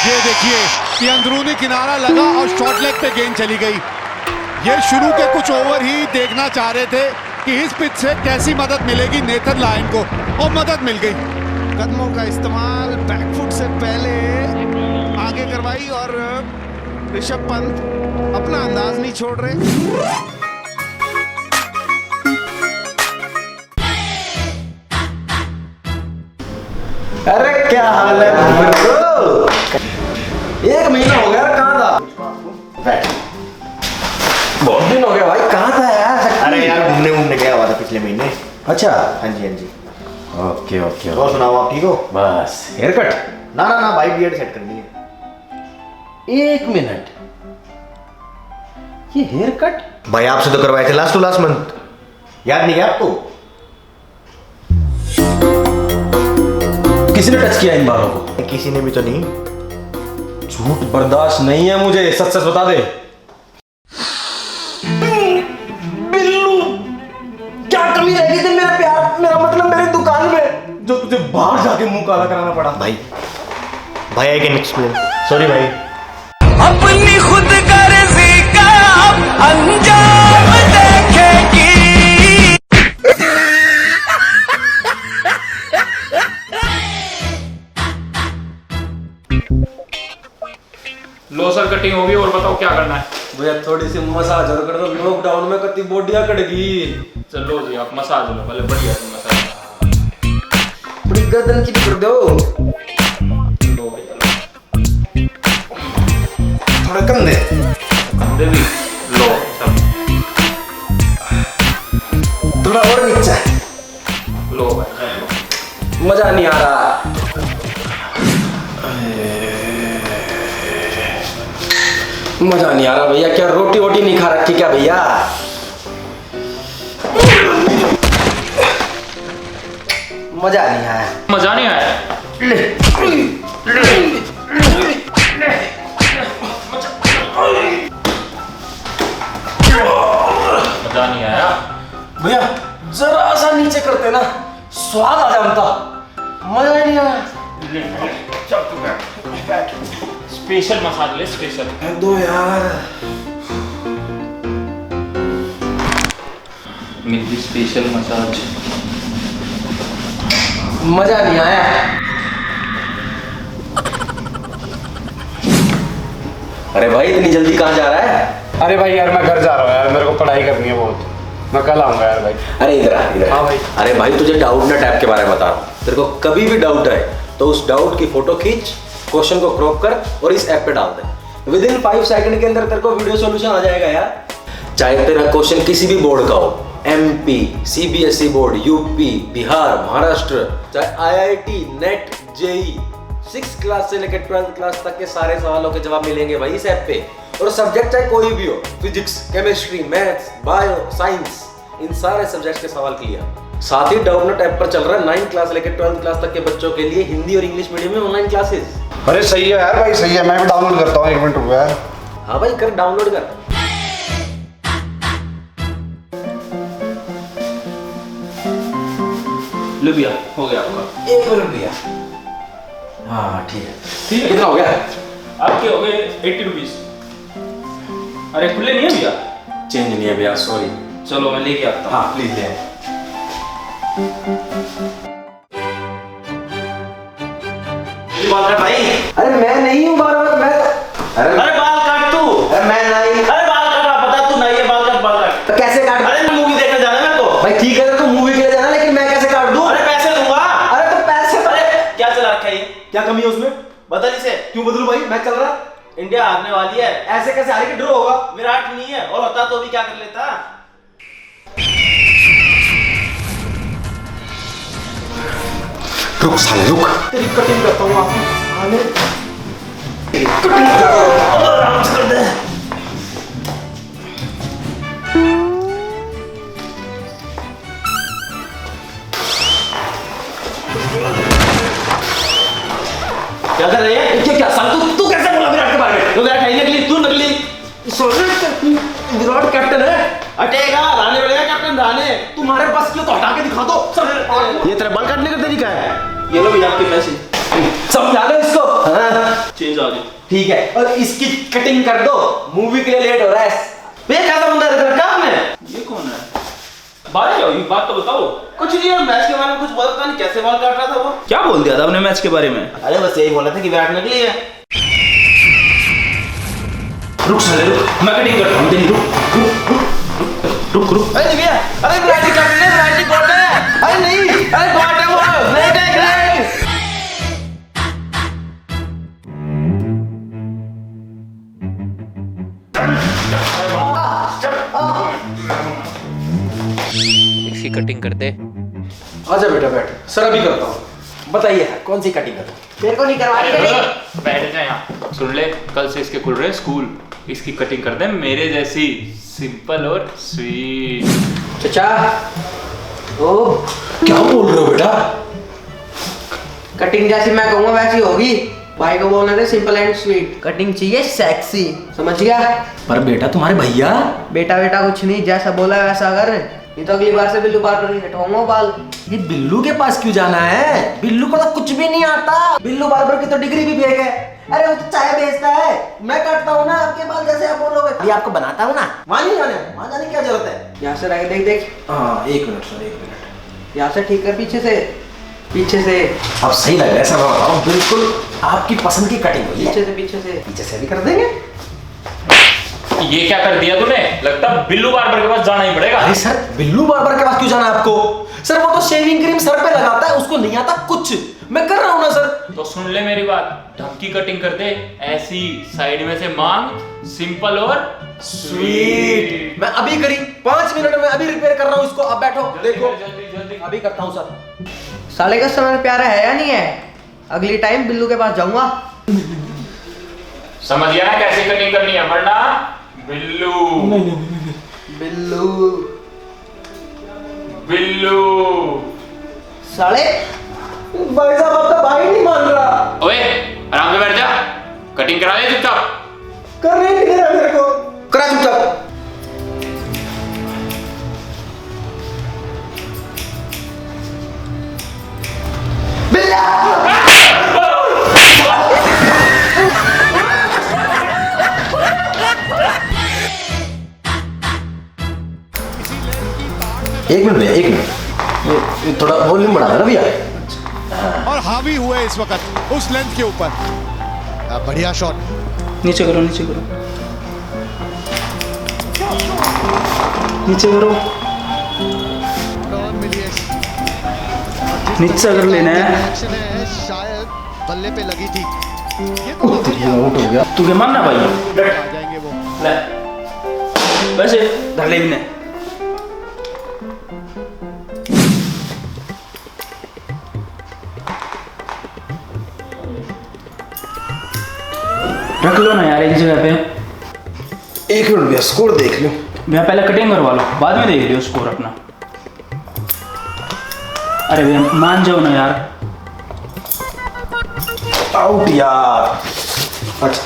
ये देखिए कि अंदरूनी किनारा लगा और शॉर्ट लेग पे गेंद चली गई। ये शुरू के कुछ ओवर ही देखना चाह रहे थे कि इस पिच से कैसी मदद मिलेगी नेथन लायन को, और मदद मिल गई। कदमों का इस्तेमाल बैकफुट से पहले आगे करवाई और ऋषभ पंत अपना अंदाज नहीं छोड़ रहे। अरे क्या हाल है ब्रो? एक महीना हो गया, कहाँ था? बहुत दिन हो गया भाई, कहाँ था यार? अरे यार घूमने गया हुआ था पिछले महीने। अच्छा, हाँ जी हाँ जी। Okay okay. और सुनाओ, आप ठीक हो? बस हेयर कट? ना ना ना भाई, बियर्ड सेट करनी है। एक मिनट, ये हेयर कट भाई आपसे तो करवाए थे लास्ट टू लास्ट मंथ, याद नहीं है आपको? किसने टच किया इन बालों को? किसी ने भी तो नहीं। झूठ बर्दाश्त नहीं है मुझे, सच सच बता दे। बिल्लू, क्या कमी रह गई थी मेरा प्यार, मेरा मतलब मेरी दुकान में, जो तुझे बाहर जाके मुंह काला कराना पड़ा? भाई आई कैन एक्सप्लेन। सॉरी भाई। अपनी खुद गर्जी का अंजाम देखेगी। लो सर, कटिंग होगी और बताओ क्या करना है? भैया थोड़ी सी मसाज और कर दो, लॉकडाउन में कति बॉडियां कटगी। चलो जी, आप मसाज लो पहले, बढ़िया से मसाज। बड़ी गर्दन की भी कर दो। लो भैया लो, थोड़ा कंधे कंधे भी लो सब, थोड़ा और नीचे लो भाई सब लो। मजा नहीं आ रहा। मजा नहीं आ रहा भैया, क्या रोटी वोटी नहीं खा रखी क्या भैया? मजा नहीं आया। मजा नहीं आया? मजा नहीं आया भैया जरा सा नीचे करते ना, स्वाद आ जाता। मजा ही नहीं आया। स्पेशल मसाज ले, स्पेशल दो यार। मिली स्पेशल मसाज। मजा नहीं आया। अरे भाई इतनी जल्दी कहाँ जा रहा है? अरे भाई यार मैं घर जा रहा हूँ यार, मेरे को पढ़ाई करनी है बहुत, मैं कल आऊंगा यार भाई। अरे इधर आ, इधर। हाँ भाई। अरे भाई तुझे डाउटनेट ऐप के बारे में बता रहा हूँ। तेरे को कभी भी डाउट है तो उस डाउट की फोटो खींच, क्वेश्चन को क्रॉप कर और इस ऐप पे डाल दे। विद इन 5 सेकंड के अंदर तेरे को वीडियो सॉल्यूशन आ जाएगा यार। चाहे तेरा क्वेश्चन किसी भी बोर्ड का हो, MP, CBSE board, UP, Bihar, Maharashtra, चाहे IIT, net, JEE, 6th class से लेकर 12th क्लास तक के सारे सवालों के जवाब मिलेंगे भाई इस ऐप पे। और सब्जेक्ट चाहे कोई भी हो, physics, chemistry, maths, bio, science, इन सारे सब्जेक्ट्स के सवाल क्लियर। साथ ही डाउटनेट ऐप पर चल रहा है 9th क्लास लेकर 12th क्लास तक के बच्चों के लिए हिंदी और इंग्लिश मीडियम में ऑनलाइन क्लासेस। अरे सही है यार भाई, सही है, मैं भी डाउनलोड करता हूँ, 1 मिनट रुको यार। हाँ भाई कर, डाउनलोड कर। लो भैया, हो गया आपका। 1 मिनट भैया। हाँ ठीक है। ठीक है, कितना हो गया? आपके हो गए 80 रुपीज। अरे खुले नहीं है भैया? चेंज नहीं है भैया, सॉरी। चलो मैं लेके आता हूँ। हाँ प्लीज ले। भाई अरे मैं नहीं हूँ बार मैं। अरे बाल काट तू। अरे मैं नहीं। अरे बाल काट, पता तू नहीं है, बाल काट। तो कैसे काट? अरे मूवी देखने जाना है मेरे को। भाई ठीक है तो मूवी के लिए जाना, लेकिन मैं कैसे काट दूं? अरे पैसे दूंगा। अरे तो पैसे तो क्या चला रखा है ये? क्या कमी है उसमें? बदल इसे। क्यों बदलूं भाई, मैं चल रहा। इंडिया हारने वाली है। ऐसे कैसे हारे कि ड्रॉ होगा? विराट नहीं है, और होता तो भी क्या कर लेता। रुक साले रुक, तेरी कटिंग करता हूँ आप साले। तेरी कटिंग आराम से कर दे। क्या कर रही है? क्या साले तू कैसे बोला विराट के बारे में? तो विराट है नकली, तू नकली। विराट कैप्टन है। हटेगा, राणे बनेगा कैप्टन, राणे। तुम्हारे बस की तो हटा के दिखा दो। ये तेरा बाल काटने का तरीका है? ये लो भैया आपके पैसे। समझा लो इसको। चेंज आ गया। ठीक है, और इसकी कटिंग कर दो, मूवी के लिए लेट हो रहा है। भैया कैसा बंदा है तेरा काम है? ये कौन है? बात क्या हुई, बात तो बताओ। कुछ नहीं यार, मैच के बारे में कुछ बोलता नहीं, कैसे बॉल काट रहा था वो? क्या बोल दिया था आपने मैच के बारे में? अरे बस यही बोला था कि विराट निकली है। रुक साले रुक, मैं कटिंग करता हूँ, तेरी रुक। अरे भैया, अरे विराट ही काट रहे, विराट ही काट रहे हैं। अरे नहीं, अरे काट है वो, ग्रेट है, ग्रेट। इसकी कटिंग कर दे। आजा बेटा बैठ, सर अभी करता हूँ। बताइए कौन सी कटिंग करूँ? तेरे को नहीं करवानी है। बैठ जा यहाँ। सुन ले, कल से इसके खुल रहे स्कूल, इसकी कटिंग कर दे मेरे जैसी, सिंपल और स्वीट। चचा, ओ क्या बोल रहे हो बेटा? कटिंग जैसी मैं कहूँगा वैसी होगी। भाई को बोलना थे सिंपल एंड स्वीट, कटिंग चाहिए सेक्सी, समझ गया? पर बेटा तुम्हारे भैया। बेटा बेटा कुछ नहीं, जैसा बोला वैसा कर। ये तो अगली बार से बिल्लू बार पर नहीं हटवाऊंगा बाल। ये बिल्लू के पास क्यों जाना है? बिल्लू को तो कुछ भी नहीं आता। बिल्लू बार्बर की तो डिग्री भी फेक है। अरे वो तो चाय बेचता है, मैं काटता हूँ ना आपके बाल जैसे आप बोलोगे। अभी आपको बनाता हूँ ना, वहाँ नहीं जाने, वहाँ जाने की क्या जरूरत है? यहाँ से रह देख देख। हाँ एक मिनट सर, एक मिनट। यहाँ से ठीक कर, पीछे से, पीछे से। अब सही लग रहा है सर, मैं बताऊँ बिल्कुल आपकी पसंद की कटिंग हुई है। पीछे से, पीछे से, पीछे से भी कर देंगे। ये क्या कर दिया तूने? लगता है बिल्लू बार्बर के पास जाना ही पड़ेगा। अरे सर, बिल्लू बार्बर के पास क्यों जाना है आपको? सर वो तो शेविंग क्रीम सर पे लगाता है, उसको नहीं आता कुछ। मैं कर रहा हूँ ना सर। तो सुन ले मेरी बात, ढंग की कटिंग कर दे, ऐसी साइड में से मांग, सिंपल और स्वीट। मैं अभी करी 5 मिनट में अभी रिपेयर कर रहा हूँ इसको। अब बैठो, देखो जल्दी जल्दी। अभी करता हूँ सर। साले का समय प्यारा है या नहीं है? अगली टाइम बिल्लू के पास जाऊंगा। समझ गया ना कैसे कटिंग करनी है, वरना बिल्लू बिल्लू बिल्लू। साले भाई साहब आपका भाई नहीं मान रहा। ओए आराम से बैठ जा, कटिंग करा ले चुपचाप। कर रहे नहीं रहा मेरे को। करा चुपचाप। एक मिनट भैया, एक मिनट, ये थोड़ा वॉल्यूम बढ़ा ना भैया। और हावी हुए इस वक्त उस लेंथ के ऊपर। बढ़िया शॉट। नीचे करो, नीचे करो, नीचे करो, नीचे कर लेना है। शायद बल्ले पे लगी थी। ये आउट हो गया। तू क्या मानना भाई? आ जाएंगे वो। ले वैसे धर ले इन्हें। रख लो ना यार एक जगह पे। एक मिनट भैया, स्कोर देख लो भैया, पहले कटिंग करवा लो, बाद में देख लियो स्कोर अपना। अरे भैया मान जाओ ना यार। आउट यार। अच्छा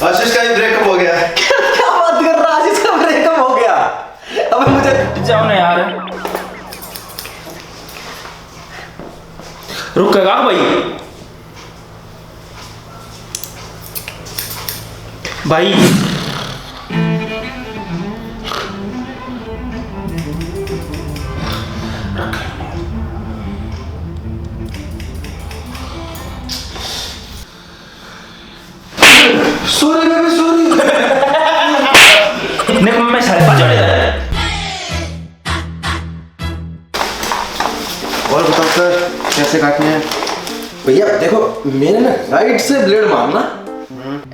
आशीष का ही ब्रेकअप हो गया। क्या बात कर रहा है? आशीष का ब्रेकअप हो गया? अबे मुझे जाओ ना यार। रुकेगा भाई सॉरी बेबी, सॉरी। नहीं मैं सारे पाँच जोड़े और बताओ सर, कैसे काटने हैं? भैया देखो, मैंने ना राइट से ब्लेड मारना,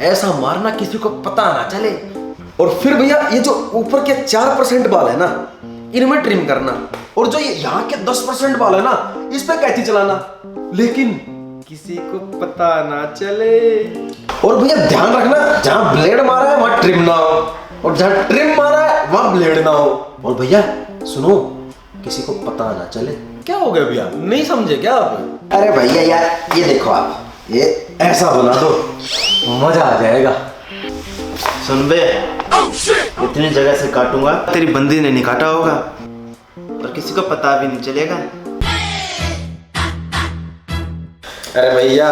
ऐसा मारना किसी को पता ना चले। और फिर भैया ये जो ऊपर के 4% बाल है ना, इनमें ट्रिम करना। और जो ये यहाँ के 10% बाल है ना, इस पे कैंची चलाना, लेकिन किसी को पता ना चले। और भैया ध्यान रखना, जहाँ ब्लेड मारा है वहाँ ट्रिम ना हो, और जहाँ ट्रिम मारा है वहाँ ब्लेड ना हो। और भैया सुनो, किसी को पता ना चले। क्या हो गया भैया, नहीं समझे क्या आप? अरे भैया यार ये देखो, आप ये ऐसा बना दो, मजा आ जाएगा। सुन बे, इतनी जगह से काटूंगा, तेरी बंदी ने नहीं काटा होगा और किसी को पता भी नहीं चलेगा। अरे भैया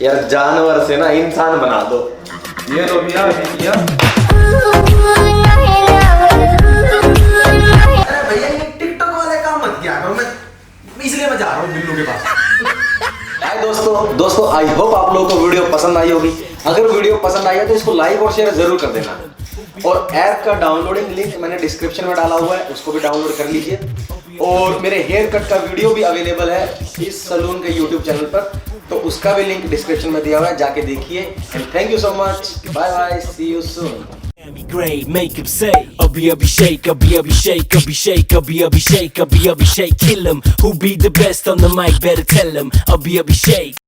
यार जानवर से ना इंसान बना दो। ये लो भैया, ये भैया। अरे भैया ये टिकटॉक वाले काम मत किया करो, मैं इसलिए मैं जा रहा हूँ बिल्लू के पास। हाय दोस्तों आई होप आप लोगों को वीडियो पसंद आई होगी। अगर वीडियो पसंद आई है तो इसको लाइक और शेयर जरूर कर देना। और ऐप का डाउनलोडिंग लिंक मैंने डिस्क्रिप्शन में डाला हुआ है, उसको भी डाउनलोड कर लीजिए। और मेरे हेयर कट का वीडियो भी अवेलेबल है इस सलून के यूट्यूब चैनल पर, तो उसका भी लिंक डिस्क्रिप्शन में दिया हुआ है, जाके देखिए। And thank you so much, bye bye, see you soon. Great, make him say, Abhi shake, Abhi shake, Abhi shake, Abhi shake, Abhi shake, kill him. Who be the best on the mic? Better tell him, Abhi shake.